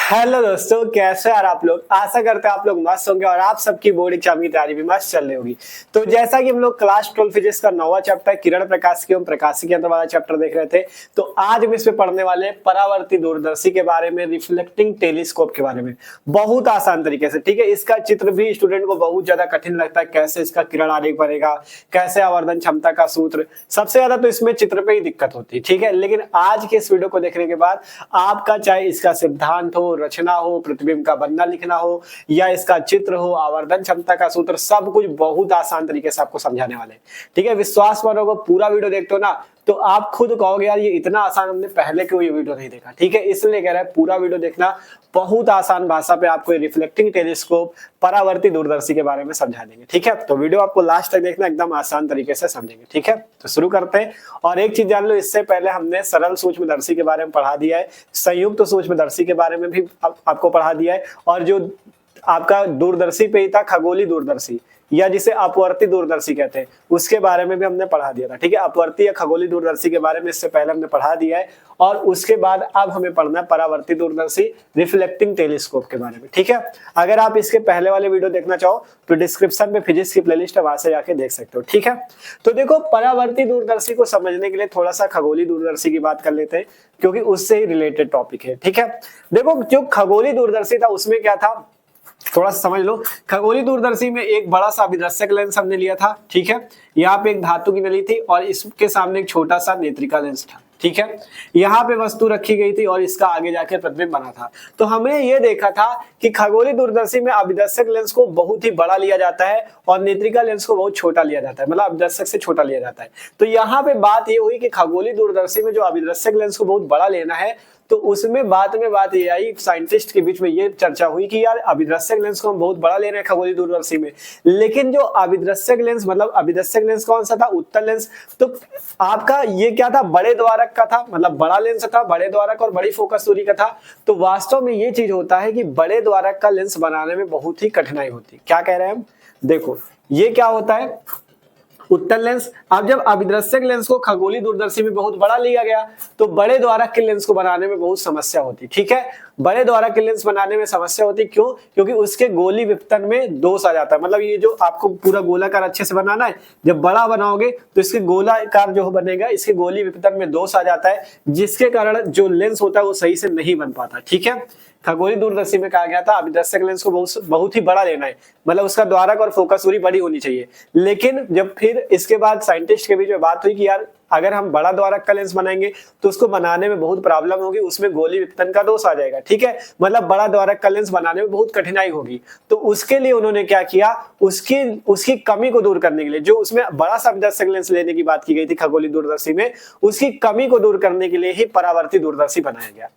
Hello दोस्तों, कैसे हैं आप लोग। आशा करते हैं आप लोग मस्त होंगे और आप सबकी बोर्ड एग्जाम की तैयारी भी मस्त चल रही होगी। तो जैसा कि हम लोग क्लास 12 फिजिक्स का 9वां चैप्टर किरण प्रकाश की एवं प्रकाशी के अंदर वाला चैप्टर देख रहे थे, तो आज हम इसमें पढ़ने वाले हैं परावर्ती दूरदर्शी के बारे में, रिफ्लेक्टिंग टेलीस्कोप के बारे में, बहुत आसान तरीके से। ठीक है, इसका चित्र भी स्टूडेंट को बहुत ज्यादा कठिन लगता है, कैसे इसका किरण आरेख बनेगा, कैसे आवर्धन क्षमता का सूत्र, सबसे ज्यादा तो इसमें चित्र पे ही दिक्कत होती है। ठीक है, लेकिन आज के इस वीडियो को देखने के बाद आपका चाहे इसका सिद्धांत हो, रचना हो, प्रतिबिंब का बनना लिखना हो, या इसका चित्र हो, आवर्धन क्षमता का सूत्र, सब कुछ बहुत आसान तरीके से आपको समझाने वाले हैं। ठीक है, विश्वास मानोगे, पूरा वीडियो देखते हो ना तो आप खुद कहोगे यार ये इतना आसान हमने पहले क्यों ये वीडियो नहीं देखा। ठीक है, इसलिए कह रहा है पूरा वीडियो देखना, बहुत आसान भाषा पे आपको रिफ्लेक्टिंग टेलीस्कोप परावर्ती दूरदर्शी के बारे में समझा देंगे। ठीक है, तो वीडियो आपको लास्ट तक देखना, एकदम आसान तरीके से समझेंगे। ठीक है, तो शुरू करते हैं। और एक चीज जान लो, इससे पहले हमने सरल सूक्ष्मदर्शी के बारे में पढ़ा दिया है, संयुक्त सूक्ष्मदर्शी के बारे में भी आपको पढ़ा दिया है, और जो आपका दूरदर्शी पे ही था खगोलीय दूरदर्शी, या जिसे अपवर्ती दूरदर्शी कहते हैं, उसके बारे में भी हमने पढ़ा दिया था। ठीक है, अपवर्ती या खगोलीय दूरदर्शी के बारे में इससे पहले हमने पढ़ा दिया है, और उसके बाद अब हमें पढ़ना है परावर्ती दूरदर्शी रिफ्लेक्टिंग टेलीस्कोप के बारे में। ठीक है, अगर आप इसके पहले वाले वीडियो देखना चाहो तो डिस्क्रिप्शन में फिजिक्स की प्लेलिस्ट है, वहां से जाके देख सकते हो। ठीक है, तो देखो, परावर्ती दूरदर्शी को समझने के लिए थोड़ा सा खगोलीय दूरदर्शी की बात कर लेते हैं, क्योंकि उससे ही रिलेटेड टॉपिक है। ठीक है, देखो, जो खगोलीय दूरदर्शी था उसमें क्या था, थोड़ा सा समझ लो। खगोलीय दूरदर्शी में एक बड़ा सा अभिदर्शक लेंस हमने लिया था। ठीक है, यहाँ पे एक धातु की नली थी और इसके सामने एक छोटा सा नेत्रिका लेंस था। ठीक है, यहाँ पे वस्तु रखी गई थी और इसका आगे जाके प्रतिबिंब बना था। तो हमने ये देखा था कि खगोलीय दूरदर्शी में अभिदर्शक लेंस को बहुत ही बड़ा लिया जाता है और नेत्रिका लेंस को बहुत छोटा लिया जाता है, मतलब अभिदर्शक से छोटा लिया जाता है। तो यहाँ पे बात ये हुई कि खगोलीय दूरदर्शी में जो अभिदर्शक लेंस को बहुत बड़ा लेना है, तो उसमें बाद में बात ये आई, साइंटिस्ट के बीच में ये चर्चा हुई कि यार अभिदर्शक लेंस को हम बहुत बड़ा ले रहे हैं खगोलीय दूरदर्शी में, लेकिन जो अभिदर्शक लेंस, मतलब अभिदर्शक लेंस कौन सा था, उत्तल लेंस। तो आपका ये क्या था, बड़े द्वारक का था, मतलब बड़ा लेंस था, बड़े द्वारक और बड़ी फोकस दूरी का था। तो वास्तव में ये चीज होता है कि बड़े द्वारक का लेंस बनाने में बहुत ही कठिनाई होती है। क्या कह रहे हैं हम, देखो ये क्या होता है, उत्तल लेंस। अब जब अभिदर्शक लेंस को खगोलीय दूरदर्शी में बहुत बड़ा लिया गया तो बड़े द्वारक के लेंस को बनाने में बहुत समस्या होती। ठीक है, बड़े द्वारक के लेंस बनाने में समस्या होती, क्यों, क्योंकि उसके गोली विपतन में दोष आ जाता है। मतलब ये जो आपको पूरा गोलाकार अच्छे से बनाना है, जब बड़ा बनाओगे तो इसके गोलाकार जो बनेगा, इसके गोली विपतन में दोष आ जाता है, जिसके कारण जो लेंस होता है वो सही से नहीं बन पाता। ठीक है, खगोलीय दूरदर्शी में कहा गया था अभिदर्शक लेंस को बहुत ही बड़ा लेना है, मतलब उसका द्वारक और फोकस दूरी बड़ी होनी चाहिए। लेकिन जब फिर इसके बाद साइंटिस्ट के बीच में बात हुई कि यार अगर हम बड़ा द्वारक का लेंस बनाएंगे तो उसको बनाने में बहुत प्रॉब्लम होगी, उसमें गोली विपतन का दोष आ जाएगा। ठीक है, मतलब बड़ा द्वारक का लेंस बनाने में बहुत कठिनाई होगी। तो उसके लिए उन्होंने क्या किया, उसकी कमी को दूर करने के लिए, जो उसमें बड़ा सा अभिदर्शक लेंस लेने की बात की गई थी खगोलीय दूरदर्शी में, उसकी कमी को दूर करने के लिए ही परावर्ती दूरदर्शी बनाया गया।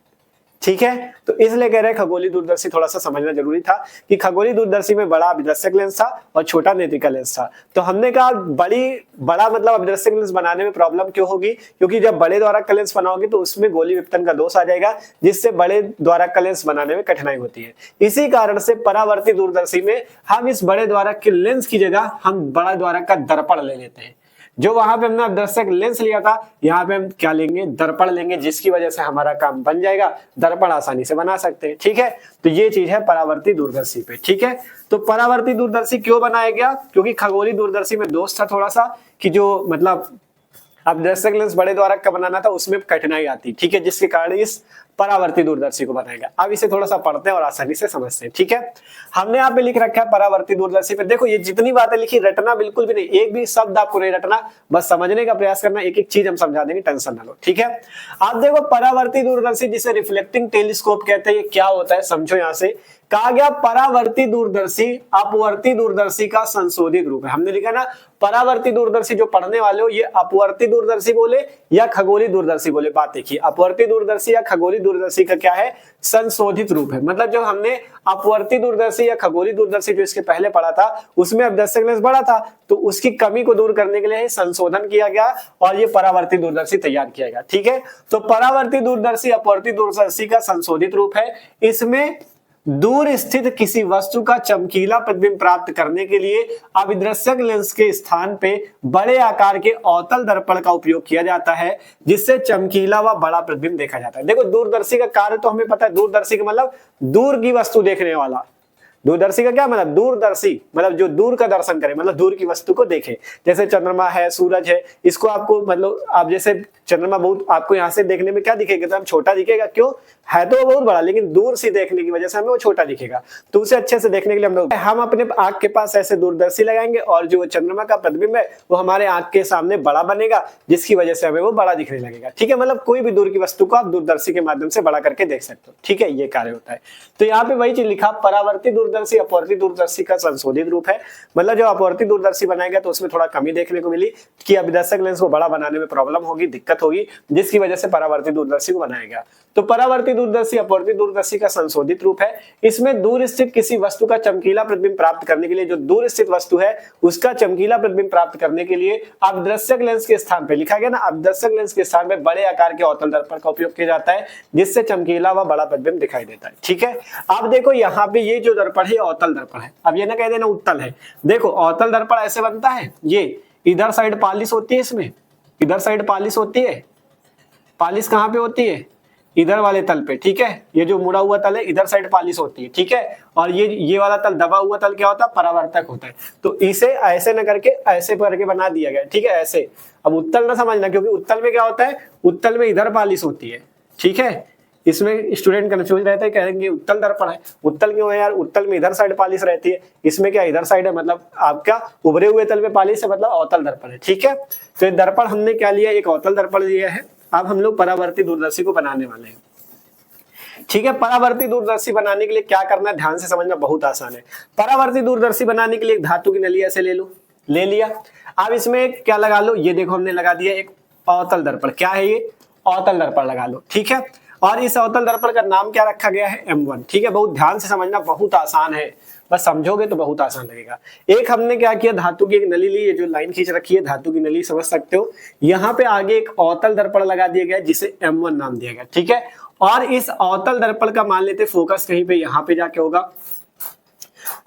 ठीक है, तो इसलिए कह रहे हैं खगोलीय दूरदर्शी थोड़ा सा समझना जरूरी था कि खगोलीय दूरदर्शी में बड़ा अभिदर्शक लेंस था और छोटा नेत्रिका लेंस था। तो हमने कहा बड़ा मतलब अभिदर्शक लेंस बनाने में प्रॉब्लम क्यों होगी, क्योंकि जब बड़े द्वारक का लेंस बनाओगे तो उसमें गोली विपतन का दोष आ जाएगा, जिससे बड़े द्वारक का लेंस बनाने में कठिनाई होती है। इसी कारण से परावर्ती दूरदर्शी में हम इस बड़े द्वारक के लेंस की जगह हम बड़ा द्वारक का दर्पण ले लेते हैं। जो वहां पे हमने अभिदर्शक लेंस लिया था, यहाँ पे हम क्या लेंगे, दर्पण लेंगे, जिसकी वजह से हमारा काम बन जाएगा, दर्पण आसानी से बना सकते हैं। ठीक है, तो ये चीज है परावर्ती दूरदर्शी पे। ठीक है, तो परावर्ती दूरदर्शी क्यों बनाया गया, क्योंकि खगोलीय दूरदर्शी में दोष था थोड़ा सा कि जो मतलब अभिदर्शक लेंस बड़े द्वारक का बनाना था, उसमें कठिनाई आती। ठीक है, जिसके कारण इस परावर्ती दूरदर्शी को बनाएगा। अब इसे थोड़ा सा पढ़ते हैं और आसानी से समझते हैं। ठीक है, हमने यहाँ पे लिख रखा है परावर्ती दूरदर्शी पे, देखो ये जितनी बातें लिखी, रटना बिल्कुल भी नहीं, एक भी शब्द आपको नहीं रटना, बस समझने का प्रयास करना, एक एक चीज हम समझा देंगे, टेंशन ना लो। ठीक है, आप देखो परावर्ती दूरदर्शी जिसे रिफ्लेक्टिंग टेलीस्कोप कहते हैं, ये क्या होता है समझो। यहाँ से कहा गया परावर्ती दूरदर्शी अपवर्ती दूरदर्शी का संशोधित रूप है। हमने लिखा ना, परावर्ती दूरदर्शी जो पढ़ने वाले हो ये अपवर्ती दूरदर्शी बोले या खगोलीय दूरदर्शी बोले, बात देखिए, अपवर्ती दूरदर्शी या खगोलीय दूरदर्शी का क्या है, संशोधित रूप है। मतलब जो हमने अपवर्ती दूरदर्शी या खगोलीय दूरदर्शी जो इसके पहले पढ़ा था, उसमें अभिदर्शक लेंस बड़ा था, तो उसकी कमी को दूर करने के लिए संशोधन किया गया और ये परावर्ती दूरदर्शी तैयार किया गया। ठीक है, तो परावर्ती दूरदर्शी अपवर्ती दूरदर्शी का संशोधित रूप है। इसमें दूर स्थित किसी वस्तु का चमकीला प्रतिबिंब प्राप्त करने के लिए अभिदर्शक लेंस के स्थान पे बड़े आकार के अवतल दर्पण का उपयोग किया जाता है, जिससे चमकीला व बड़ा प्रतिबिंब देखा जाता है। देखो दूरदर्शी का कार्य तो हमें पता है, दूरदर्शी का मतलब दूर की वस्तु देखने वाला। दूरदर्शी का क्या मतलब, दूरदर्शी मतलब जो दूर का दर्शन करे, मतलब दूर की वस्तु को देखे। जैसे चंद्रमा है, सूरज है, इसको आपको मतलब आप जैसे चंद्रमा बहुत आपको यहाँ से देखने में क्या दिखेगा, एकदम छोटा दिखेगा। क्यों, है तो वो बहुत बड़ा, लेकिन दूर से देखने की वजह से हमें वो छोटा दिखेगा। तो उसे अच्छे से देखने के लिए हम अपने आंख के पास ऐसे दूरदर्शी लगाएंगे और जो चंद्रमा का प्रतिबिंब है वो हमारे आंख के सामने बड़ा बनेगा, जिसकी वजह से हमें वो बड़ा दिखने लगेगा। ठीक है, मतलब कोई भी दूर की वस्तु को आप दूरदर्शी के माध्यम से बड़ा करके देख सकते हो। ठीक है, ये कार्य होता है। तो यहाँ पे वही चीज लिखा, परावर्ती दूरदर्शी अपवर्ती दूरदर्शी का संशोधित रूप है। मतलब जो अपवर्ती दूरदर्शी बनाएगा तो उसमें थोड़ा कमी देखने को मिली कि अभिदर्शक लेंस को बड़ा बनाने में प्रॉब्लम होगी, दिक्कत होगी, जिसकी वजह से परावर्ती दूरदर्शी को बनाया गया। तो परावर्ती दूरदर्शी अपवर्ती दूरदर्शी का संशोधित रूप है। इसमें दूर स्थित किसी वस्तु का चमकीला प्रतिबिंब प्राप्त करने के लिए, जो दूर स्थित वस्तु है उसका चमकीला प्रतिबिंब प्राप्त करने के लिए अभिदर्शक लेंस के स्थान पे लिखा गया ना, अभिदर्शक लेंस के स्थान पे बड़े आकार के अवतल दर्पण का उपयोग किया जाता है, जिससे चमकीला व बड़ा प्रतिबिंब दिखाई देता है। ठीक है, अब देखो यहाँ पे ये जो दर्पण है अवतल दर्पण है। अब ये ना कह देना उत्तल है। देखो अवतल दर्पण ऐसे बनता है, ये इधर साइड पालिश होती है, इसमें इधर साइड पालिश होती है। पालिश कहाँ पे होती है, इधर वाले तल पे। ठीक है, ये जो मुड़ा हुआ तल है इधर साइड पालिश होती है। ठीक है, और ये वाला तल दबा हुआ तल क्या होता है, परावर्तक होता है। तो इसे ऐसे न करके ऐसे करके बना दिया गया। ठीक है, ऐसे। अब उत्तल ना समझना, क्योंकि उत्तल में क्या होता है, उत्तल में इधर पालिश होती है। ठीक है, इसमें स्टूडेंट कंफ्यूज रहता है, कहेंगे उत्तल दर्पण है। उत्तल क्यों है यार, उत्तल में इधर साइड पालिश रहती है, इसमें क्या इधर साइड है, मतलब आपका उभरे हुए तल में पालिश है, मतलब अवतल दर्पण है। ठीक है, तो दर्पण हमने क्या लिया, एक अवतल दर्पण लिया है। अब हम लोग परावर्ती दूरदर्शी को बनाने वाले हैं। ठीक है, परावर्ती दूरदर्शी बनाने के लिए क्या करना है, ध्यान से समझना, बहुत आसान है। परावर्ती दूरदर्शी बनाने के लिए एक धातु की नली ऐसे ले लो, ले लिया। अब इसमें क्या लगा लो, ये देखो हमने लगा दिया एक अवतल दर्पण। क्या है ये, अवतल दर्पण लगा लो। ठीक है, और इस अवतल दर्पण का नाम क्या रखा गया है, M1। ठीक है, बहुत ध्यान से समझना, बहुत आसान है, बस समझोगे तो बहुत आसान लगेगा। एक हमने क्या किया, धातु की एक नली ली, ये जो लाइन खींच रखी है धातु की नली, समझ सकते हो। यहाँ पे आगे एक अवतल दर्पण लगा दिया गया जिसे M1 नाम दिया गया। ठीक है, और इस अवतल दर्पण का मान लेते फोकस कहीं पे यहाँ पे जाके होगा।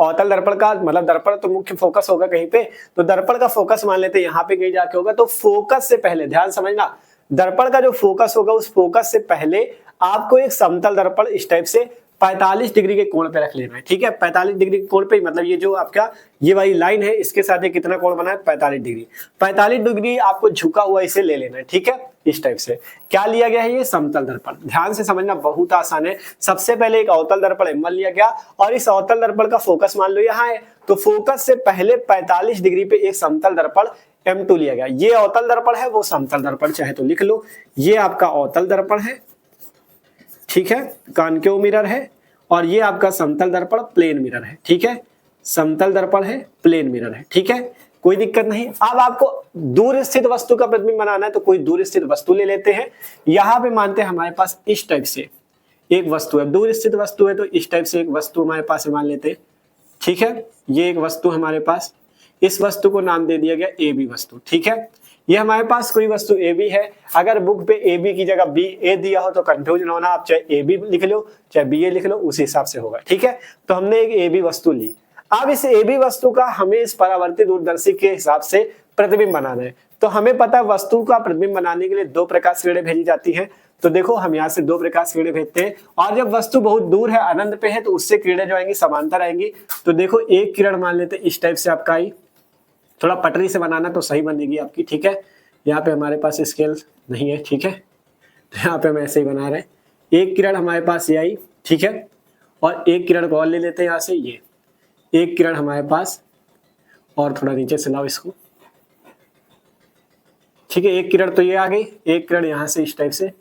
अवतल दर्पण का मतलब दर्पण तो मुख्य फोकस होगा कहीं पे, तो दर्पण का फोकस मान लेते यहाँ पे कहीं जाके होगा। तो फोकस से पहले ध्यान समझना, दर्पण का जो फोकस होगा उस फोकस से पहले आपको एक समतल दर्पण इस टाइप से 45 डिग्री के कोण पे रख लेना है। ठीक है, 45 डिग्री के कोण पे, मतलब ये जो आपका ये वाली लाइन है इसके साथ ये कितना कोण बना है, 45 डिग्री। 45 डिग्री आपको झुका हुआ इसे ले लेना है। ठीक है, इस टाइप से क्या लिया गया है, ये समतल दर्पण। ध्यान से समझना, बहुत आसान है। सबसे पहले एक अवतल दर्पण M1 लिया गया और इस अवतल दर्पण का फोकस मान लो यहाँ है, तो फोकस से पहले 45 डिग्री पे एक समतल दर्पण M2 लिया गया। ये अवतल दर्पण है, वो समतल दर्पण चाहे तो लिख लो। ये आपका अवतल दर्पण है, ठीक है, कॉनकेव मिरर है, और ये आपका समतल दर्पण प्लेन मिरर है। ठीक है, समतल दर्पण है, प्लेन मिरर है। ठीक है, कोई दिक्कत नहीं। अब आपको दूर स्थित वस्तु का प्रतिबिंब बनाना है, तो कोई दूर स्थित वस्तु ले लेते हैं। यहाँ पे मानते हैं हमारे पास इस टाइप से एक वस्तु है, दूर स्थित वस्तु है, तो इस टाइप से एक वस्तु हमारे पास मान लेते हैं। ठीक है, ये एक वस्तु हमारे पास, इस वस्तु को नाम दे दिया गया AB वस्तु। ठीक है, ये हमारे पास कोई वस्तु AB है। अगर बुक पे AB की जगह BA दिया हो तो कंफ्यूज ना होना, आप चाहे AB लिख लो चाहे BA लिख लो, उसी हिसाब से होगा। ठीक है, तो हमने एक AB वस्तु ली। अब इस AB वस्तु का हमें इस परावर्ती दूरदर्शी के हिसाब से प्रतिबिंब बनाना है। तो हमें पता है वस्तु का प्रतिबिंब बनाने के लिए 2 प्रकाश किरणें भेजी जाती हैं। तो देखो हम यहाँ से 2 प्रकाश किरणें भेजते हैं, और जब वस्तु बहुत दूर है, अनंत पे है, तो उससे किरणें जो आएंगी समांतर आएंगी। तो देखो एक किरण मान लेते इस टाइप से आपका आई, थोड़ा पटरी से बनाना तो सही बनेगी आपकी। ठीक है, यहाँ पे हमारे पास स्केल नहीं है। ठीक है, तो यहाँ पे हम ऐसे ही बना रहे हैं। एक किरण हमारे पास ये आई, ठीक है, और एक किरण को और ले लेते हैं यहाँ से, ये एक किरण हमारे पास, और थोड़ा नीचे से लाओ इसको। ठीक है, एक किरण तो ये आ गई, एक किरण यहाँ से इस टाइप से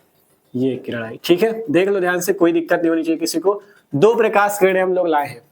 ये एक किरण आई। ठीक है, देख लो ध्यान से, कोई दिक्कत नहीं होनी चाहिए किसी को। 2 प्रकाश किरणें हम लोग लाए हैं।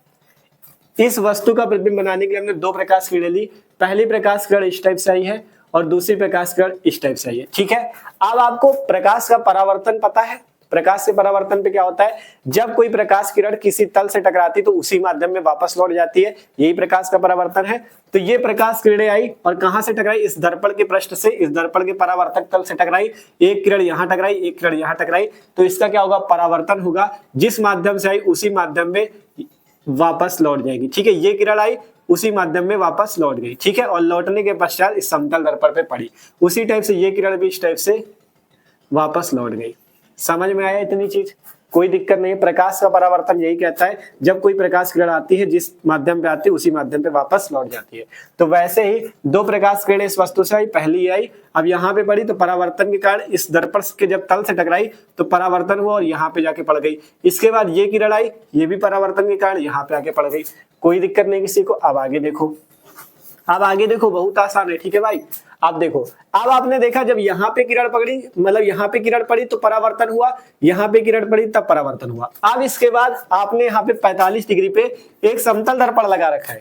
इस वस्तु का प्रतिबिंब बनाने के लिए हमने 2 प्रकाश किरणें ली। पहली प्रकाश किरण इस टाइप से आई है और दूसरी प्रकाश किरण इस टाइप से आई है। ठीक है, अब आपको प्रकाश का परावर्तन पता है, प्रकाश के परावर्तन पे क्या होता है, जब कोई प्रकाश किरण किसी तल से टकराती है तो उसी माध्यम में वापस लौट जाती है, यही प्रकाश का परावर्तन है। तो ये प्रकाश किरणें आई और कहां से टकराई, इस दर्पण के पृष्ठ से, इस दर्पण के परावर्तक तल से टकराई, एक किरण यहां टकराई, एक किरण यहां टकराई, तो इसका क्या होगा, परावर्तन होगा, जिस माध्यम से आई उसी माध्यम में वापस लौट जाएगी। ठीक है, ये किरण आई उसी माध्यम में वापस लौट गई। ठीक है, और लौटने के पश्चात इस समतल दर्पण पे पड़ी, उसी टाइप से ये किरण भी इस टाइप से वापस लौट गई। समझ में आया इतनी चीज, कोई दिक्कत नहीं है। प्रकाश का परावर्तन यही कहता है, जब कोई प्रकाश किरण आती है जिस माध्यम पे आती है उसी माध्यम पे वापस लौट जाती है। तो वैसे ही दो प्रकाश किरणें इस वस्तु से आई, पहली आई, अब यहाँ पे पड़ी तो परावर्तन के कारण इस दर्पण के जब तल से टकराई तो परावर्तन हुआ और यहाँ पे जाके पड़ गई। इसके बाद ये किरण आई, ये भी परावर्तन के कारण यहाँ पे आके पड़ गई, कोई दिक्कत नहीं किसी को। अब आगे देखो, अब आगे देखो, बहुत आसान है। ठीक है भाई, अब देखो, अब आपने देखा जब यहाँ पे किरण पकड़ी, मतलब यहाँ पे किरण पड़ी तो परावर्तन हुआ, यहाँ पे किरण पड़ी तब परावर्तन हुआ। अब इसके बाद आपने यहाँ पे 45 डिग्री पे एक समतल दर्पण लगा रखा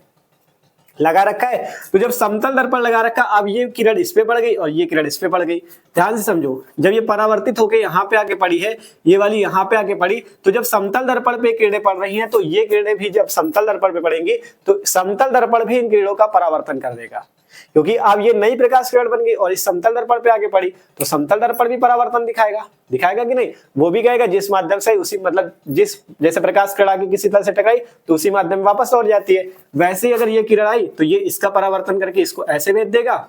है, तो जब समतल दर्पण लगा रखा, अब ये किरण इस पे पड़ गई और ये किरण इस पे पड़ गई। ध्यान से समझो, जब ये परावर्तित होकर यहाँ पे आके पड़ी है, ये वाली यहाँ पे आके पड़ी, तो जब समतल दर्पण पे किरणें पड़ रही हैं तो ये किरणें भी जब समतल दर्पण पे पड़ेंगी तो समतल दर्पण भी इन किरणों का परावर्तन कर देगा, क्योंकि अब ये नई प्रकाश किरण बन गई और इस समतल दर्पण पे आगे पड़ी तो समतल दर्पण भी परावर्तन दिखाएगा कि नहीं, वो भी कहेगा, जिस माध्यम से उसी, मतलब जिस जैसे प्रकाश किरण आगे किसी तल से टकराई तो उसी माध्यम में वापस लौट जाती है, वैसे ही अगर ये किरण आई तो ये इसका परावर्तन करके इसको ऐसे भेज देगा।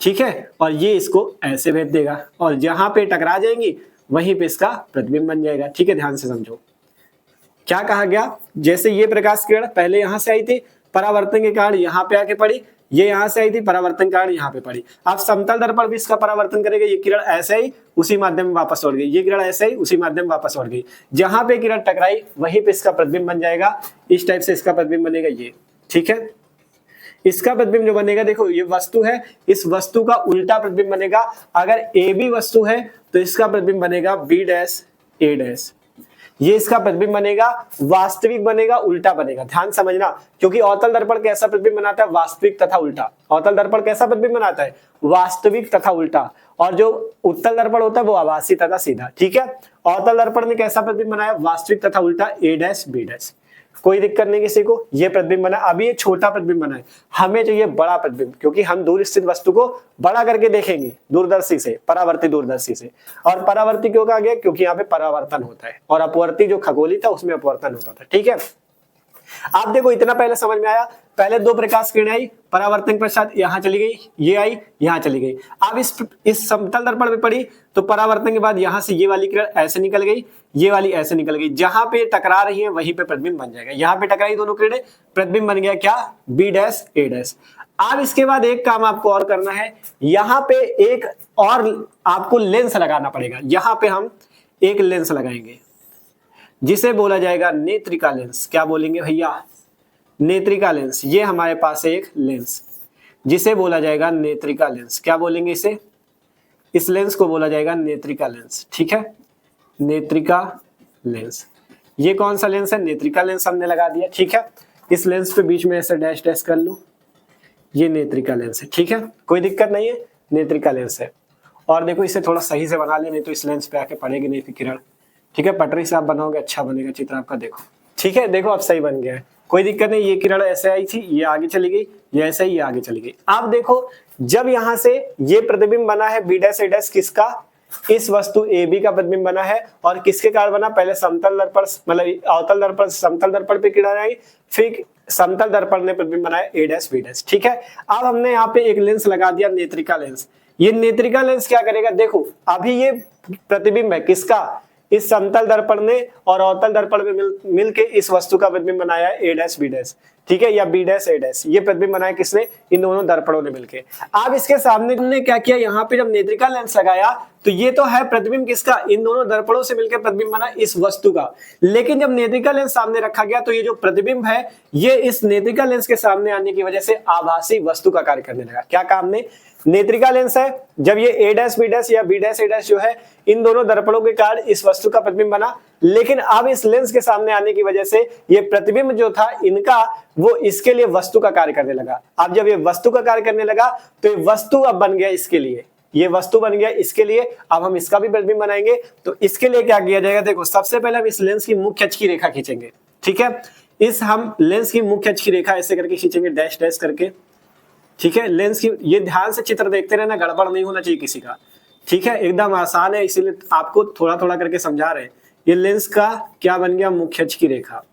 ठीक है, और ये इसको ऐसे भेज देगा और जहां पे टकरा जाएंगी वहीं पे इसका प्रतिबिंब बन जाएगा। ठीक है, ध्यान से समझो क्या कहा गया, जैसे ये प्रकाश किरण पहले यहां से आई थी, परावर्तन के कारण यहाँ पे आके पड़ी, ये यहां से आई थी, परावर्तन कारण यहाँ पे पड़ी। अब समतल दर्पण भी इसका परावर्तन करेगा, ये किरण ऐसे ही उसी माध्यम में वापस लौट गई, ये किरण ऐसे ही उसी माध्यम में वापस लौट गई, जहां पे किरण टकराई वहीं पे इसका प्रतिबिंब बन जाएगा। इस टाइप से इसका प्रतिबिंब बनेगा ये। ठीक है, इसका प्रतिबिंब जो बनेगा, देखो ये वस्तु है, इस वस्तु का उल्टा प्रतिबिंब बनेगा। अगर ए बी वस्तु है तो इसका प्रतिबिंब बनेगा बी डैश ए डैश, ये इसका प्रतिबिंब बनेगा, वास्तविक बनेगा, उल्टा बनेगा। ध्यान समझना, क्योंकि अवतल दर्पण कैसा प्रतिबिंब बनाता है, वास्तविक तथा उल्टा। अवतल दर्पण कैसा प्रतिबिंब बनाता है, वास्तविक तथा उल्टा, और जो उत्तल दर्पण होता है वो आभासी तथा सीधा। ठीक है, अवतल दर्पण ने कैसा प्रतिबिंब बनाया, वास्तविक तथा उल्टा, ए डैश बी डैश, कोई दिक्कत नहीं किसी को। ये प्रतिबिंब बना, अभी ये छोटा प्रतिबिंब बना है, हमें चाहिए बड़ा प्रतिबिंब, क्योंकि हम दूर स्थित वस्तु को बड़ा करके देखेंगे दूरदर्शी से, परावर्ती दूरदर्शी से। और परावर्ती क्यों कहा गया, क्योंकि यहाँ पे परावर्तन होता है, और अपवर्ती जो खगोली था उसमें अपवर्तन होता था। ठीक है, आप देखो इतना पहले समझ में आया, पहले दो प्रकाश किरणें आई, परावर्तन के पश्चात यहाँ चली गई, ये आई यहाँ चली गई। अब इस समतल दर्पण में पड़ी तो परावर्तन के बाद यहाँ से ये वाली किरण ऐसे निकल गई, ये वाली ऐसे निकल गई, जहां पे टकरा रही है वहीं पे प्रतिबिंब बन जाएगा। यहाँ पे टकराई दोनों किरणें, प्रतिबिंब बन गया क्या, बी डैश ए डैश। अब इसके बाद एक काम आपको और करना है, यहाँ पे एक और आपको लेंस लगाना पड़ेगा। यहाँ पे हम एक लेंस लगाएंगे जिसे बोला जाएगा नेत्रिका लेंस। क्या बोलेंगे भैया, नेत्रिका लेंस। ये हमारे पास है एक लेंस जिसे बोला जाएगा नेत्रिका लेंस। क्या बोलेंगे इसे, इस लेंस को बोला जाएगा नेत्रिका लेंस। ठीक है, नेत्रिका लेंस। ये कौन सा लेंस है, नेत्रिका लेंस हमने लगा दिया। ठीक है, इस लेंस पे बीच में ऐसे डैश डैश कर लो, ये नेत्रिका लेंस है। ठीक है, कोई दिक्कत नहीं है, नेत्रिका लेंस है। और देखो इसे थोड़ा सही से बना ले, नहीं तो इस लेंस पे आके पड़ेगी नहीं किरण। ठीक है, पटरी से आप बनाओगे अच्छा बनेगा चित्र आपका। देखो ठीक है, देखो अब सही बन गया है, कोई दिक्कत नहीं। ये किरण ऐसे आई थी, ये आगे चली गई, ये ऐसे ही ये आगे चली गई। आप देखो जब यहाँ से ये प्रतिबिंब बना है बी डैश ए डैश, किसका, इस वस्तु ए बी का प्रतिबिंब बना है, और किसके कारण बना, पहले समतल दर्पण, मतलब अवतल दर्पण समतल दर्पण पे किरण आई, फिर समतल दर्पण ने प्रतिबिंब बनाया ए डैश बी डैश। ठीक है, अब हमने यहाँ पे एक लेंस लगा दिया, नेत्रिका लेंस। ये नेत्रिका लेंस क्या करेगा, देखो अभी ये प्रतिबिंब है किसका, इस समतल दर्पण ने और अवतल दर्पण में मिलके इस वस्तु का प्रतिबिंब बनाया है ए डैश बी डैश। ठीक है, या बी डैश ए डैश, ये प्रतिबिंब बनाया किसने, इन दोनों दर्पणों ने मिलके। अब इसके सामने हमने क्या किया, यहाँ पे जब नेत्रिका लेंस लगाया तो ये तो है प्रतिबिंब किसका, इन दोनों दर्पणों से मिलकर प्रतिबिंब बना इस वस्तु का। लेकिन जब नेत्रिका लेंस सामने रखा गया तो ये जो प्रतिबिंब है ये इस नेत्रिका लेंस के सामने आने की वजह से आभासी वस्तु का कार्य करने लगा। क्या काम ने, नेत्रिका लेंस है, जब ये ए डैश बी डैश या बी डैश ए डैश जो है इन दोनों दर्पणों के कारण इस वस्तु का प्रतिबिंब बना, लेकिन अब इस लेंस के सामने आने की वजह से ये प्रतिबिंब जो था इनका वो इसके लिए वस्तु का कार्य करने लगा। अब जब ये वस्तु का कार्य करने लगा तो ये वस्तु अब बन गया इसके लिए, ये वस्तु बन गया इसके लिए। अब हम इसका भी प्रतिबिंब बनाएंगे। तो इसके लिए क्या किया जाएगा, देखो सबसे पहले हम इस लेंस की मुख्य अक्ष की रेखा खींचेंगे, ठीक है। इस हम लेंस की मुख्य अक्ष की रेखा ऐसे करके खींचेंगे, डैश डैश करके, ठीक है। लेंस की, ये ध्यान से चित्र देखते रहना, गड़बड़ नहीं होना चाहिए किसी का, ठीक है। एकदम आसान है, इसीलिए आपको थोड़ा थोड़ा करके समझा रहे हैं। ये लेंस का क्या बन गया, मुख्य अक्ष की रेखा,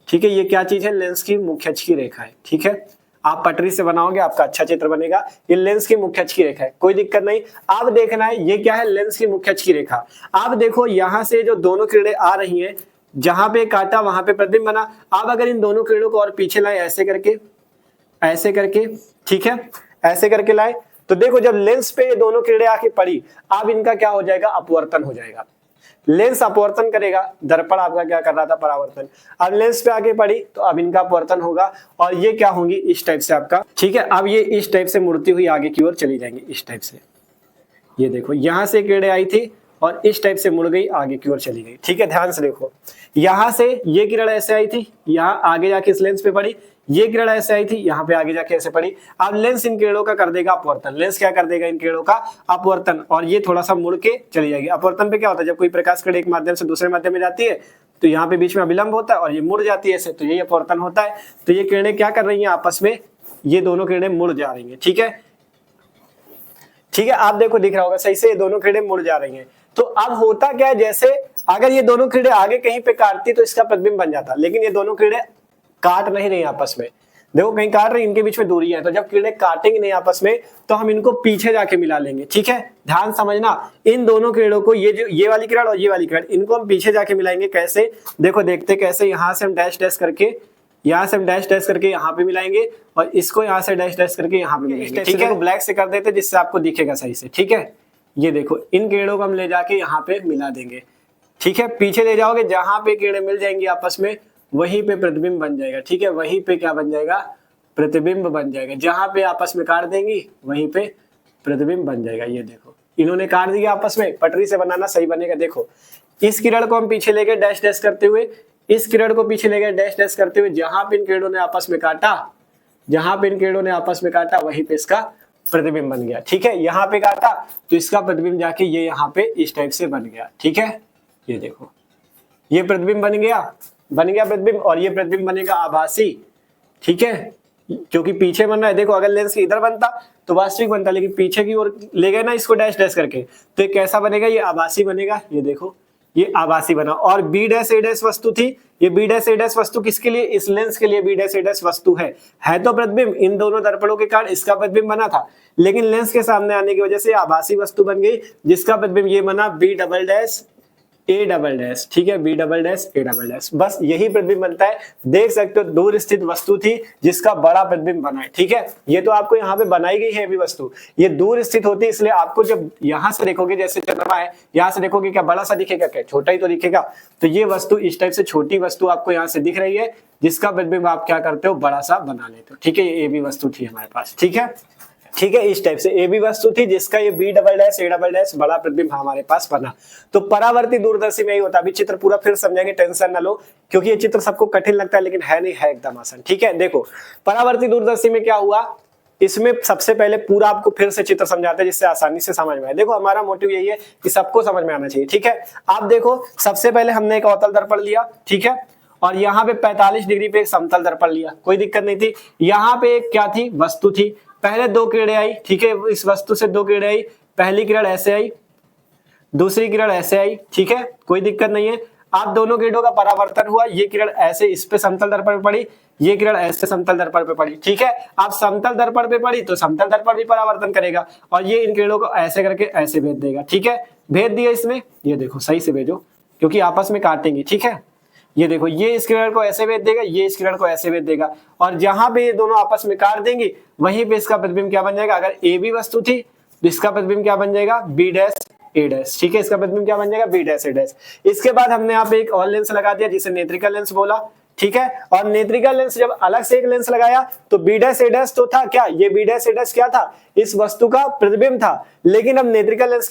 ठीक है। ये क्या चीज है, लेंस की मुख्य अक्ष की रेखा है, ठीक है। आप पटरी से बनाओगे आपका अच्छा चित्र बनेगा। ये लेंस की मुख्य अक्ष की रेखा है, कोई दिक्कत नहीं। अब देखना है ये क्या है, लेंस की मुख्य अक्ष की रेखा। अब देखो यहां से जो दोनों किरणें आ रही हैं, जहां पे काटा वहां पे प्रतिबिंब बना। अब अगर इन दोनों किरणों को और पीछे लाए ऐसे करके, ऐसे करके, ठीक है, ऐसे करके लाए, तो देखो जब लेंस पे ये दोनों किरणें आके पड़ी, अब इनका क्या हो जाएगा, अपवर्तन हो जाएगा। लेंस अपवर्तन करेगा, दर्पण आपका क्या कर रहा था, परावर्तन। अब लेंस पे आगे पड़ी तो अब इनका अपवर्तन होगा और ये क्या होंगी, इस टाइप से आपका, ठीक है। अब ये इस टाइप से मुड़ती हुई आगे की ओर चली जाएंगी, इस टाइप से। ये देखो यहां से किरणें आई थी और इस टाइप से मुड़ गई, आगे की ओर चली गई, ठीक है। ध्यान से देखो, यहां से ये किरण ऐसे आई थी, यहां आगे जाके इस लेंस पे पड़ी, ये किरण ऐसे आई थी, यहाँ पे आगे जाके ऐसे पड़ी। अब लेंस इन किरणों का कर देगा अपवर्तन। लेंस क्या कर देगा, इन किरणों का अपवर्तन, और ये थोड़ा सा मुड़ के चली जाएगी। अपवर्तन पे क्या होता है, जब कोई प्रकाश किरण एक माध्यम से दूसरे माध्यम में जाती है तो यहाँ पे बीच में अविलंब होता है और ये मुड़ जाती है ऐसे, तो यही अपवर्तन होता है। तो ये किरणें क्या कर रही है, आपस में ये दोनों किरणें मुड़ जा रही है, ठीक है, ठीक है। आप देखो दिख रहा होगा सही से, ये दोनों किरणें मुड़ जा रही हैं। तो अब होता क्या है, जैसे अगर ये दोनों किरणें आगे कहीं पे काटती तो इसका प्रतिबिंब बन जाता, लेकिन ये दोनों किरणें काट नहीं रही आपस में, देखो कहीं काट रही, इनके बीच में दूरी है। तो जब किरणें काटेंगे नहीं आपस में तो हम इनको पीछे जाके मिला लेंगे, ठीक है। ध्यान समझना, इन दोनों किरणों को, ये जो ये वाली किरण और ये वाली किरण, इनको हम पीछे जाके मिलाएंगे। कैसे, देखो देखते कैसे, यहाँ से हम डैश डैश करके, यहाँ से हम डैश डैश करके यहाँ पे मिलाएंगे और इसको यहाँ से डैश डैश करके यहाँ पे मिलाएंगे, ठीक है। ब्लैक से कर देते जिससे आपको दिखेगा सही से, ठीक है। ये देखो इन किरणों को हम ले जाके यहाँ पे मिला देंगे, ठीक है। पीछे ले जाओगे, जहां पे किरणें मिल जाएंगी आपस में वहीं पे प्रतिबिंब बन जाएगा, ठीक है। वहीं पे क्या बन जाएगा, प्रतिबिंब बन जाएगा। जहां पे आपस में काट देंगी वहीं पे प्रतिबिंब बन जाएगा। ये देखो इन्होंने काट दिया आपस में, पटरी से बनाना सही बनेगा। देखो इस किरण को हम पीछे ले गए डैश डैश करते हुए, इस किरण को पीछे ले गए डैश डैश करते हुए, जहां पे इन किरणों ने आपस में काटा, जहां पे इन किरणों ने आपस में काटा वहीं पे इसका प्रतिबिंब बन गया, ठीक है। यहाँ पे काटा तो इसका प्रतिबिंब जाके ये यहाँ पे इस टाइप से बन गया, ठीक है। ये देखो ये प्रतिबिंब बन गया प्रतिबिंब, और ये प्रतिबिंब बनेगा आभासी, ठीक है, क्योंकि पीछे बन रहा है। देखो अगर लेंस इधर बनता तो वास्तविक बनता, लेकिन पीछे की ओर ले गए ना इसको डैश डैश करके, तो ये कैसा बनेगा, ये आभासी बनेगा। ये देखो ये आभासी बना। और बी डैश ए डैश वस्तु थी, ये बी डैश ए डैश वस्तु किसके लिए, इस लेंस के लिए बी डैश ए डैश वस्तु है तो प्रतिबिंब इन दोनों दर्पणों के कारण इसका प्रतिबिंब बना था, लेकिन लेंस के सामने आने की वजह से आभासी वस्तु बन गई, जिसका प्रतिबिंब ये बना B double dash A double dash, ठीक है, B double dash A double dash. बस यही प्रतिबिंब बनता है। देख सकते हो दूर स्थित वस्तु थी जिसका बड़ा प्रतिबिंब बना है, ठीक है। ये तो आपको यहाँ पे बनाई गई है अभी वस्तु, ये दूर स्थित होती है, इसलिए आपको जब यहाँ से देखोगे, जैसे चंद्रमा है, यहाँ से देखोगे क्या बड़ा सा दिखेगा, क्या छोटा ही तो दिखेगा। तो ये वस्तु इस टाइप से छोटी वस्तु आपको यहाँ से दिख रही है, जिसका प्रतिबिंब आप क्या करते हो, बड़ा सा बना लेते हो, ठीक है। ये ए बी वस्तु थी हमारे पास, ठीक है, ठीक है। इस टाइप से ए बी वस्तु थी जिसका ये B double dash A double dash बड़ा प्रतिबिंब हमारे पास बना। तो परावर्ती दूरदर्शी में ही होता है। अभी चित्र पूरा फिर समझेंगे, टेंशन ना लो, क्योंकि ये चित्र सबको कठिन लगता है लेकिन है नहीं, है एकदम आसान, ठीक है। देखो परावर्ती दूरदर्शी में क्या हुआ, इसमें सबसे पहले पूरा आपको फिर से चित्र समझाते हैं जिससे आसानी से समझ में आए। देखो हमारा मोटिव यही है कि सबको समझ में आना चाहिए, ठीक है। आप देखो सबसे पहले हमने एक अवतल दर्पण लिया, ठीक है, और यहाँ पे 45 डिग्री पे एक समतल दर्पण लिया, कोई दिक्कत नहीं थी। यहाँ पे एक क्या थी, वस्तु थी। पहले दो किरणें आई, ठीक है, इस वस्तु से दो किरणें आई, पहली किरण ऐसे आई, दूसरी किरण ऐसे आई, ठीक है, कोई दिक्कत नहीं है। आप दोनों किरणों का परावर्तन हुआ, ये किरण ऐसे इस पे समतल दर्पण पे पड़ी, ये किरण ऐसे समतल दर्पण पे पड़ी, ठीक है। आप समतल दर्पण पे पड़ी तो समतल दर्पण भी परावर्तन करेगा और ये इन किरणों को ऐसे करके ऐसे भेज देगा, ठीक है। भेज दिया इसमें, ये देखो सही से भेजो क्योंकि आपस में काटेंगी, ठीक है। ये देखो ये इस किरण को ऐसे भेज देगा, ये इस किरण को ऐसे भेज देगा, और जहां पे ये दोनों आपस में काट देंगी वहीं पे इसका प्रतिबिंब क्या बन जाएगा। अगर ए बी वस्तु थी तो इसका प्रतिबिंब क्या बन जाएगा, बी डैश ए डैश, ठीक है। इसका प्रतिबिंब क्या बन जाएगा, बी डैश ए डैश। इसके बाद हमने यहाँ पे एक और लेंस लगा दिया जिसे नेत्रिका लेंस बोला, ठीक है। और नेत्रिका लेंस जब अलग से एक लेंस लगाया तो बी डैश ए डैश तो था क्या, ये बी डैश ए डैश क्या था, इस वस्तु का प्रतिबिंब था। लेकिन अब नेत्रिका लेंस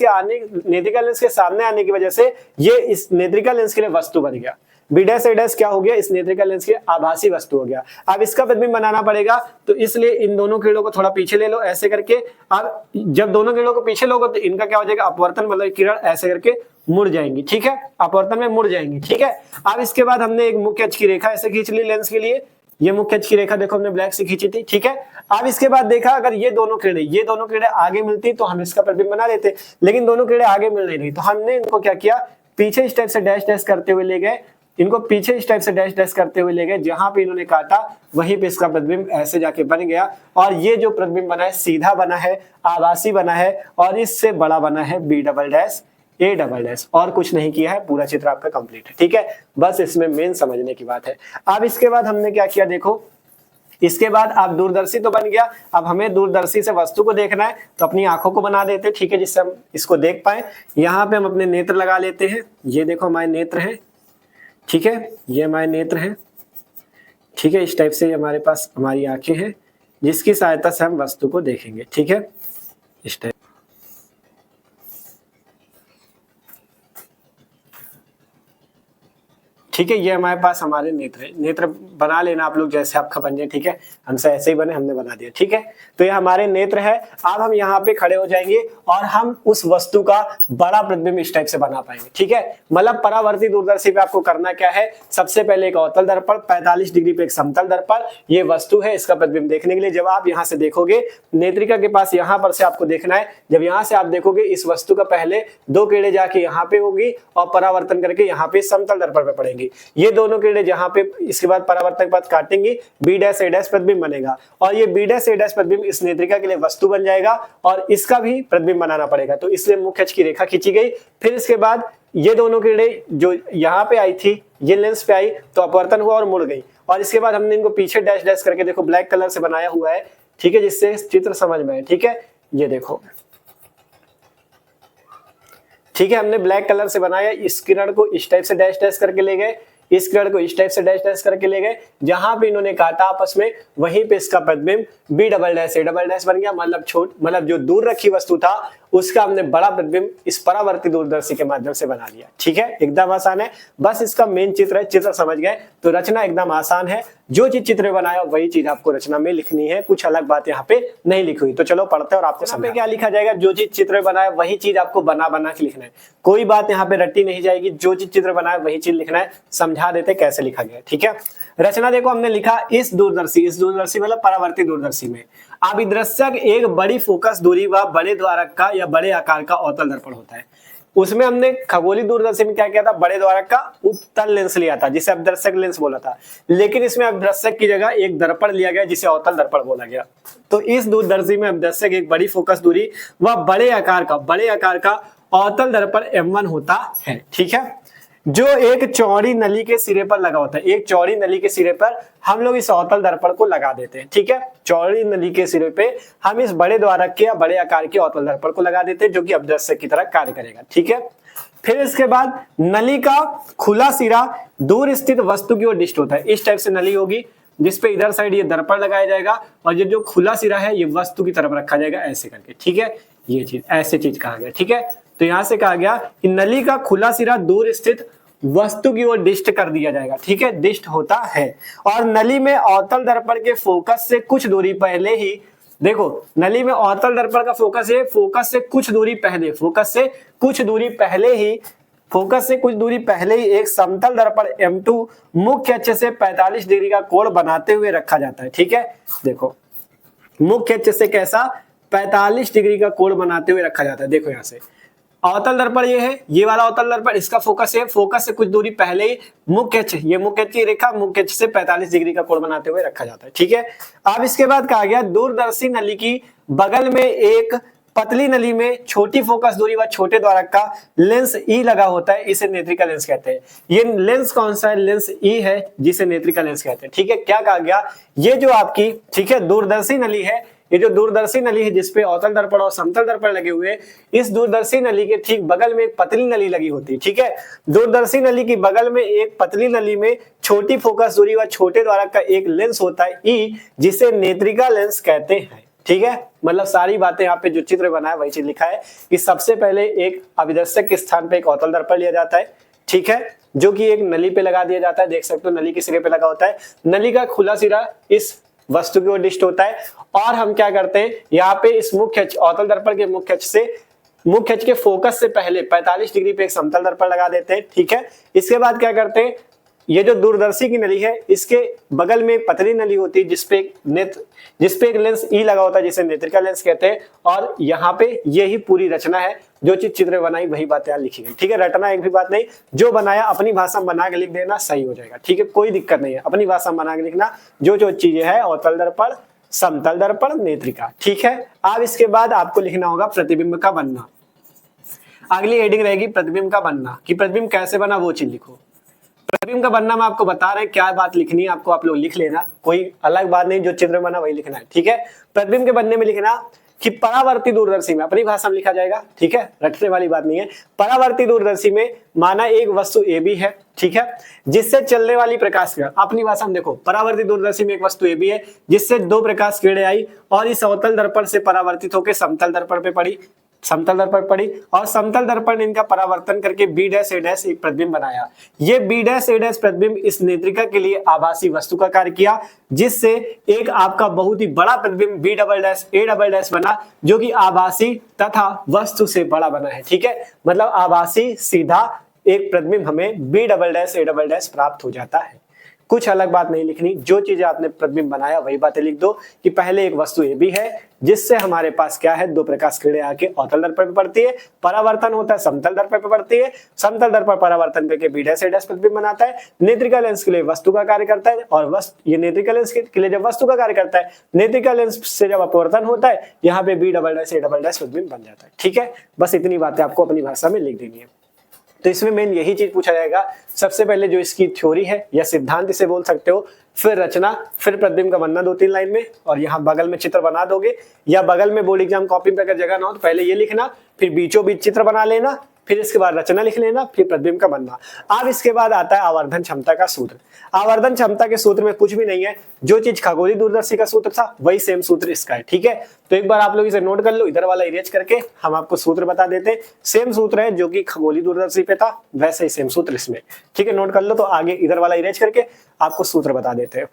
के सामने आने की वजह से ये इस नेत्रिका लेंस के लिए वस्तु बन गया। बी डैश ए डैश क्या हो गया, इस नेत्रिका लेंस की आभासी वस्तु हो गया। अब इसका प्रतिबिंब बनाना पड़ेगा, तो इसलिए इन दोनों किरणों को थोड़ा पीछे ले लो ऐसे करके। अब जब दोनों किरणों को पीछे लोगे तो इनका क्या हो जाएगा, अपवर्तन, मतलब किरण ऐसे करके मुड़ जाएंगी, ठीक है, अपवर्तन में मुड़ जाएंगी, ठीक है। अब इसके बाद हमने एक मुख्य अक्ष की रेखा ऐसे खींच ली लेंस के लिए, ये मुख्य अक्ष की रेखा देखो हमने ब्लैक से खींची थी, ठीक है। अब इसके बाद देखा अगर ये दोनों किरणें आगे मिलती तो हम इसका प्रतिबिंब बना लेते, लेकिन दोनों किरणें आगे मिल नहीं रही, तो हमने इनको क्या किया, पीछे इस टाइप से डैश डैश करते हुए ले गए, इनको पीछे इस टाइप से डैश डैश करते हुए ले गए, जहां पे इन्होंने काटा वहीं पे इसका प्रतिबिंब ऐसे जाके बन गया। और ये जो प्रतिबिंब बना है सीधा बना है, आभासी बना है, और इससे बड़ा बना है B double dash A double dash, और कुछ नहीं किया है, पूरा चित्र आपका कंप्लीट है, ठीक है। बस इसमें मेन समझने की बात है। अब इसके बाद हमने क्या किया, देखो इसके बाद आप दूरदर्शी तो बन गया, अब हमें दूरदर्शी से वस्तु को देखना है, तो अपनी आंखों को बना देते हैं, ठीक है, जिससे हम इसको देख पाए। यहाँ पे हम अपने नेत्र लगा लेते हैं, ये देखो हमारे नेत्र हैं, ठीक है, ये हमारे नेत्र हैं, ठीक है। इस टाइप से हमारे पास हमारी आंखें हैं, जिसकी सहायता से हम वस्तु को देखेंगे, ठीक है, इस टाइप। ठीक है, ये हमारे पास हमारे नेत्र है, नेत्र बना लेना आप लोग जैसे आपका बन जाए, ठीक है, हमसे ऐसे ही बने, हमने बना दिया, ठीक है। तो ये हमारे नेत्र है। अब हम यहाँ पे खड़े हो जाएंगे और हम उस वस्तु का बड़ा प्रतिबिंब इस टाइप से बना पाएंगे, ठीक है। मतलब परावर्ती दूरदर्शी पे आपको करना क्या है, सबसे पहले एक अवतल दर्पण, 45 डिग्री पे एक समतल दर्पण, ये वस्तु है, इसका प्रतिबिंब देखने के लिए जब आप यहाँ से देखोगे, नेत्रिका के पास यहाँ पर से आपको देखना है, जब यहाँ से आप देखोगे इस वस्तु का पहले 2 किरणें जाके यहाँ पे होगी और परावर्तन करके यहाँ पे समतल दर्पण पे पड़ेंगी। ये दोनों किरणें जहां पे इसके बाद परावर्तन के बाद काटेंगी, बी डैश ए डैश प्रतिबिंब बनेगा, और ये बी डैश ए डैश प्रतिबिंब इस नेत्रिका के लिए वस्तु बन जाएगा, और इसका भी प्रतिबिंब बनाना पड़ेगा, तो इसलिए मुख्य अक्ष की रेखा खींची गई। फिर इसके बाद ये दोनों किरणें जो यहाँ पे आई थी, ये लेंस पे आई तो अपवर्तन हुआ और मुड़ गई, और इसके बाद हमने इनको पीछे डैश डैश करके देखो ब्लैक कलर से बनाया हुआ है, ठीक है, जिससे चित्र समझ में आए, ठीक है। ये देखो, ठीक है, हमने ब्लैक कलर से बनाया, इस किरण को इस टाइप से डैश डैश करके ले गए, इस किरण को इस टाइप से डैश डैश करके ले गए, जहां पे इन्होंने काटा आपस में वहीं पे इसका प्रतिबिंब B double dash A double dash बन गया। मतलब जो दूर रखी वस्तु था उसका हमने बड़ा प्रतिबिंब इस परावर्ती दूरदर्शी के माध्यम से बना लिया, ठीक है, एकदम आसान है। बस इसका मेन चित्र है, चित्र समझ गए तो रचना एकदम आसान है। जो चीज चित्र में बनाया वही चीज आपको रचना में लिखनी है, कुछ अलग बात यहाँ पे नहीं लिखी हुई। तो चलो पढ़ते हैं और आपको समझ क्या लिखा जाएगा, जो चीज चित्र में बनाया वही चीज आपको बना बना के लिखना है, कोई बात यहाँ पे रटी नहीं जाएगी, जो चीज चित्र बनाया वही चीज लिखना है। समझा देते कैसे लिखा गया, ठीक है। रचना देखो हमने लिखा, इस दूरदर्शी मतलब परावर्ती दूरदर्शी में अभिदृश्यक एक बड़ी फोकस दूरी व बड़े द्वारक का या बड़े आकार का अवतल दर्पण होता है। उसमें हमने खगोलीय दूरदर्शी में क्या किया था, बड़े द्वारक का उत्तल लेंस लिया था जिसे अभिदर्शक लेंस बोला था, लेकिन इसमें अभिदर्शक की जगह एक दर्पण लिया गया जिसे अवतल दर्पण बोला गया। तो इस दूरदर्शी में अभिदर्शक एक बड़ी फोकस दूरी व बड़े आकार का अवतल दर्पण M1 होता है, ठीक है, जो एक चौड़ी नली के सिरे पर लगा होता है। एक चौड़ी नली के सिरे पर हम लोग इस अवतल दर्पण को लगा देते हैं, ठीक है, चौड़ी नली के सिरे पे हम इस बड़े द्वारक के या बड़े आकार के अवतल दर्पण को लगा देते हैं, जो कि अभिदर्शक की तरह कार्य करेगा, ठीक है। फिर इसके बाद नली का खुला सिरा दूर स्थित वस्तु की ओर डिस्ट होता है। इस टाइप से नली होगी जिसपे इधर साइड ये दर्पण लगाया जाएगा और ये जो खुला सिरा है ये वस्तु की तरफ रखा जाएगा ऐसे करके, ठीक है, ये चीज ऐसे चीज कहा गया, ठीक है। तो यहां से कहा गया कि नली का खुला सिरा दूर स्थित वस्तु की ओर डिस्ट कर दिया जाएगा, ठीक है, डिस्ट होता है। और नली में अवतल दर्पण के फोकस से कुछ दूरी पहले ही, देखो नली में अवतल दर्पण का फोकस है, फोकस से कुछ दूरी पहले ही एक समतल दर्पण M2 मुख्य अक्ष से 45 डिग्री का कोण बनाते हुए रखा जाता है, ठीक है। देखो मुख्य अक्ष से कैसा 45 डिग्री का कोण बनाते हुए रखा जाता है। देखो यहाँ से अवतल दर्पण ये है, ये वाला अवतल दर्पण, इसका फोकस है, फोकस से कुछ दूरी पहले ही मुख्य अक्ष, ये मुख्य अक्ष की रेखा मुख्य अक्ष से 45 डिग्री का कोण बनाते हुए रखा जाता है, ठीक है। अब इसके बाद कहा गया दूरदर्शी नली की बगल में एक पतली नली में छोटी फोकस दूरी व छोटे द्वारक का लेंस E लगा होता है, इसे नेत्रिका लेंस कहते हैं। ये लेंस कौन सा है, लेंस E है जिसे नेत्रिका लेंस कहते हैं, ठीक है। क्या कहा गया, ये जो आपकी, ठीक है, दूरदर्शी नली है, ये जो दूरदर्शी नली है जिसपे अवतल दर्पण और समतल दर्पण लगे हुए, इस दूरदर्शी नली के ठीक बगल में एक पतली नली लगी होती है, ठीक है। दूरदर्शी नली की बगल में एक पतली नली में छोटी फोकस दूरी व छोटे द्वारक का एक लेंस होता है E, जिसे नेत्रिका लेंस कहते हैं, ठीक है। मतलब सारी बातें यहाँ पे जो चित्र बना है वही चीज लिखा है कि सबसे पहले एक अभिदर्शक के स्थान पे एक अवतल दर्पण लिया जाता है, ठीक है, जो कि एक नली पे लगा दिया जाता है। देख सकते हो नली के सिरे पे लगा होता है, नली का खुला सिरा इस वस्तु की ओर डिस्ट होता है और हम क्या करते हैं यहाँ पे इस मुख्य अक्ष अवतल दर्पण के मुख्य अक्ष से मुख्य अक्ष के फोकस से पहले 45 डिग्री पे एक समतल दर्पण लगा देते हैं। ठीक है, इसके बाद क्या करते हैं, ये जो दूरदर्शी की नली है इसके बगल में एक पतली नली होती है जिसपे एक लेंस ई लगा होता है जिसे नेत्रिका लेंस कहते हैं। और यहाँ पे यही पूरी रचना है, जो चीज चित्र बनाई वही बातें यहाँ लिखी गई। ठीक है, रटना एक भी बात नहीं, जो बनाया अपनी भाषा में बना के लिख देना, सही हो जाएगा। ठीक है, कोई दिक्कत नहीं है, अपनी भाषा में बना के लिखना जो जो चीजें है, अवतल दर्पण, समतल दर्पण, नेत्रिका। ठीक है, अब इसके बाद आपको लिखना होगा प्रतिबिंब का बनना। अगली हेडिंग रहेगी प्रतिबिंब का बनना, कि प्रतिबिंब कैसे बना वो चीज लिखो। प्रतिबिंब का बनना में आपको बता रहे हैं क्या बात लिखनी है, आपको आप लोग लिख लेना, कोई अलग बात नहीं, जो चित्र बना वही लिखना है। ठीक है, प्रतिबिंब के बनने में लिखना कि परावर्ती दूरदर्शी में, अपनी भाषा में लिखा जाएगा। ठीक है, रटने वाली बात नहीं है। परावर्ती दूरदर्शी में माना एक वस्तु ए बी है, ठीक है, जिससे चलने वाली प्रकाश किरण, अपनी भाषा में देखो, परावर्ती दूरदर्शी में एक वस्तु ए बी है जिससे 2 प्रकाश किरणें आई और इस अवतल दर्पण से परावर्तित होकर समतल दर्पण पे पड़ी, समतल दर्पण पड़ी और समतल दर्पण ने इनका परावर्तन करके बी डैश ए डैश एक प्रतिबिंब बनाया। ये बी डैश ए डैश प्रतिबिंब इस नेत्रिका के लिए आभासी वस्तु का कार्य किया, जिससे एक आपका बहुत ही बड़ा प्रतिबिंब B double dash A double dash बना, जो कि आभासी तथा वस्तु से बड़ा बना है। ठीक है, मतलब आभासी सीधा एक प्रतिबिंब हमें B double dash A double dash प्राप्त हो जाता है। कुछ अलग बात नहीं लिखनी, जो चीजें आपने प्रतिबिंब बनाया वही बातें लिख दो कि पहले एक वस्तु ए बी है जिससे हमारे पास क्या है, 2 प्रकाश किरणें आके अवतल दर्पण पे पड़ती है, परावर्तन होता है समतल दर्पण पे पड़ती है, समतल दर्पण परावर्तन करके बी डैश ए डैश प्रतिबिंब बनाता है, नेत्रिका लेंस के लिए वस्तु का कार्य करता है और ये नेत्रिका लेंस के लिए जब वस्तु का कार्य करता है, नेत्रिका लेंस से जब अपवर्तन होता है, यहाँ पे B double dash A double dash प्रतिबिंब बन जाता है। ठीक है, बस इतनी बातें आपको अपनी भाषा में लिख देनी है। तो इसमें मेन यही चीज पूछा जाएगा, सबसे पहले जो इसकी थ्योरी है या सिद्धांत इसे बोल सकते हो, फिर रचना, फिर प्रतिबिंब का बनना 2-3 लाइन में, और यहाँ बगल में चित्र बना दोगे या बगल में बोर्ड एग्जाम कॉपी पे अगर जगह ना हो तो पहले ये लिखना, फिर बीचों बीच चित्र बना लेना, फिर इसके बाद रचना लिख लेना, फिर प्रतिबिंब का बनना। अब इसके बाद आता है आवर्धन क्षमता का सूत्र। आवर्धन क्षमता के सूत्र में कुछ भी नहीं है, जो चीज खगोलीय दूरदर्शी का सूत्र था वही सेम सूत्र इसका है। ठीक है, तो एक बार आप लोग इसे नोट कर लो, इधर वाला इरेज करके हम आपको सूत्र बता देते हैं। सेम सूत्र है जो कि खगोलीय दूरदर्शी पे था, वैसे ही सेम सूत्र इसमें। ठीक है, नोट कर लो, तो आगे इधर वाला इरेज करके आपको सूत्र बता देते हैं।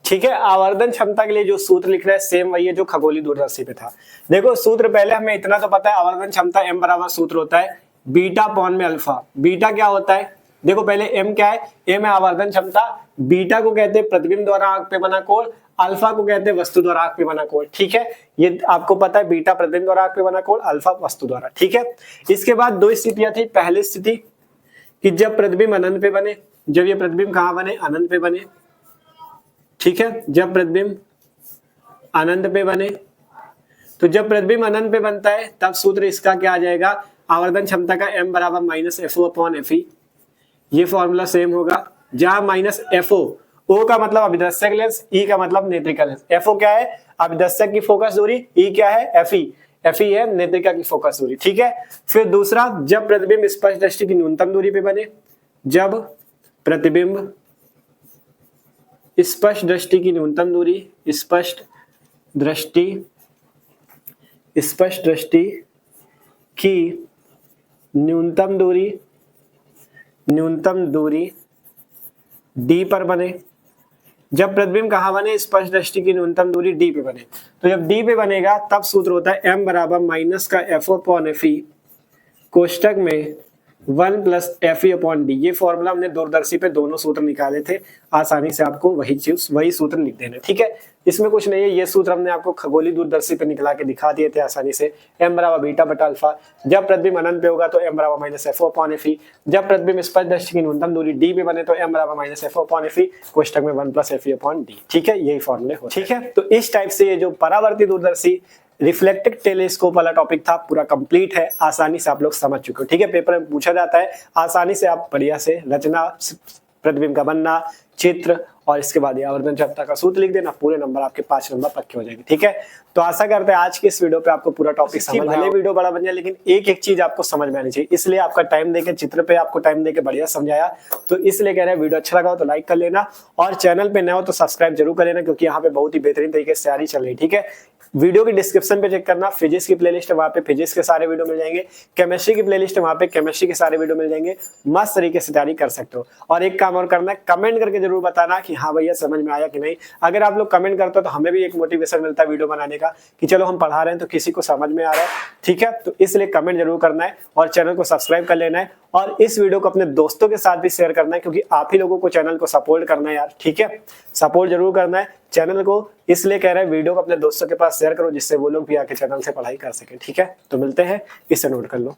ठीक है, आवर्धन क्षमता के लिए जो सूत्र लिख रहे हैं सेम वही है जो खगोलीय दूरदर्शी पे था। देखो सूत्र पहले हमें इतना तो पता है, आवर्धन क्षमता m बराबर सूत्र होता है बीटा अपॉन में अल्फा। बीटा क्या होता है, देखो पहले m क्या है, m है आवर्धन क्षमता, बीटा को कहते हैं प्रतिबिंब द्वारा आंख पे बना कोण, अल्फा को कहते हैं वस्तु द्वारा आंख पे बना कोण। ठीक है, ये आपको पता है, बीटा प्रतिबिंब द्वारा आंख पे बना कोण, अल्फा वस्तु द्वारा। ठीक है, इसके बाद 2 स्थितियां थी। पहली स्थिति कि जब प्रतिबिंब अनंत पे बने, जब ये प्रतिबिंब कहां बने, अनंत पे बने। ठीक है, जब प्रतिबिंब अनंत पे बने, तो जब प्रतिबिंब अनंत पे बनता है तब सूत्र इसका क्या आ जाएगा, आवर्धन क्षमता का m बराबर माइनस FO अपॉन FE। ये फॉर्मूला सेम होगा, जहां माइनस FO, O का मतलब अभिदर्शक लेंस, E का मतलब नेत्रिका लेंस। FO क्या है, अभिदर्शक की फोकस दूरी, E क्या है, FE है नेत्रिका की फोकस दूरी। ठीक है, फिर दूसरा, जब प्रतिबिंब स्पष्ट दृष्टि की न्यूनतम दूरी पे बने, जब प्रतिबिंब स्पष्ट दृष्टि की न्यूनतम दूरी, स्पष्ट दृष्टि की न्यूनतम दूरी D पर बने। जब प्रतिबिंब कहाँ बने, स्पष्ट दृष्टि की न्यूनतम दूरी D पे बने। तो जब D पे बनेगा तब सूत्र होता है m बराबर माइनस का FO अपॉन FE कोष्टक में 1 प्लस FE अपॉन D। ये फॉर्मूला हमने दूरदर्शी पे दोनों सूत्र निकाले थे, आसानी से आपको वही सूत्र लिख देना। ठीक है, इसमें कुछ नहीं है, ये सूत्र हमने आपको खगोलीय दूरदर्शी पे निकला के दिखा दिए थे आसानी से। m बराबर बीटा बटा अल्फा, जब प्रतिबिंब अनंत पे होगा तो m बराबर माइनस FO अपॉन FE, जब प्रतिबिंब स्पष्ट दृष्टि की न्यूनतम दूरी D पे बने तो m बराबर माइनस FO अपॉन FE कोष्टक में 1 प्लस FE अपॉन D। ठीक है, यही फॉर्मूले होते हैं। ठीक है, तो इस टाइप से ये जो परावर्ती दूरदर्शी रिफ्लेक्टिव टेलीस्कोप वाला टॉपिक था पूरा कंप्लीट है, आसानी से आप लोग समझ चुके हो। ठीक है, पेपर में पूछा जाता है, आसानी से आप बढ़िया से रचना, प्रतिबिंब का बनना, चित्र और इसके बाद ये आवर्धन क्षमता का सूत्र लिख देना, पूरे नंबर आपके 5 नंबर पक्के हो जाएंगे। ठीक है, तो आशा करते हैं आज के इस वीडियो पे आपको पूरा टॉपिक समझ में आया। वीडियो बड़ा बन जाए लेकिन एक चीज आपको समझ में आनी चाहिए, इसलिए आपका टाइम देके चित्र पे आपको टाइम देके बढ़िया समझाया। तो इसलिए कह रहे हैं वीडियो अच्छा लगा हो तो लाइक कर लेना और चैनल पे नए हो तो सब्सक्राइब जरूर कर लेना, क्योंकि यहाँ पे बहुत ही बेहतरीन तरीके से तैयारी चल रही है। ठीक है, वीडियो की डिस्क्रिप्शन पे चेक करना, फिजिक्स की प्लेलिस्ट है, वहां पे फिजिक्स के सारे वीडियो मिल जाएंगे। केमिस्ट्री की प्लेलिस्ट है, वहां पे केमिस्ट्री के सारे वीडियो मिल जाएंगे। मस्त तरीके से तैयारी कर सकते हो। और एक काम और करना है, कमेंट करके जरूर बताना कि हाँ भैया समझ में आया कि नहीं। अगर आप लोग कमेंट करते हो तो हमें भी एक मोटिवेशन मिलता है वीडियो बनाने का कि चलो हम पढ़ा रहे हैं तो किसी को समझ में आ रहा है, ठीक है। तो इसलिए कमेंट जरूर करना है और चैनल को सब्सक्राइब कर लेना है और इस वीडियो को अपने दोस्तों के साथ भी शेयर करना है, क्योंकि आप ही लोगों को चैनल को सपोर्ट करना है यार, ठीक है। सपोर्ट जरूर करना है चैनल को, इसलिए कह रहे हैं वीडियो को अपने दोस्तों के पास शेयर करो जिससे वो लोग भी आके चैनल से पढ़ाई कर सके, ठीक है। तो मिलते हैं, इसे नोट कर लो।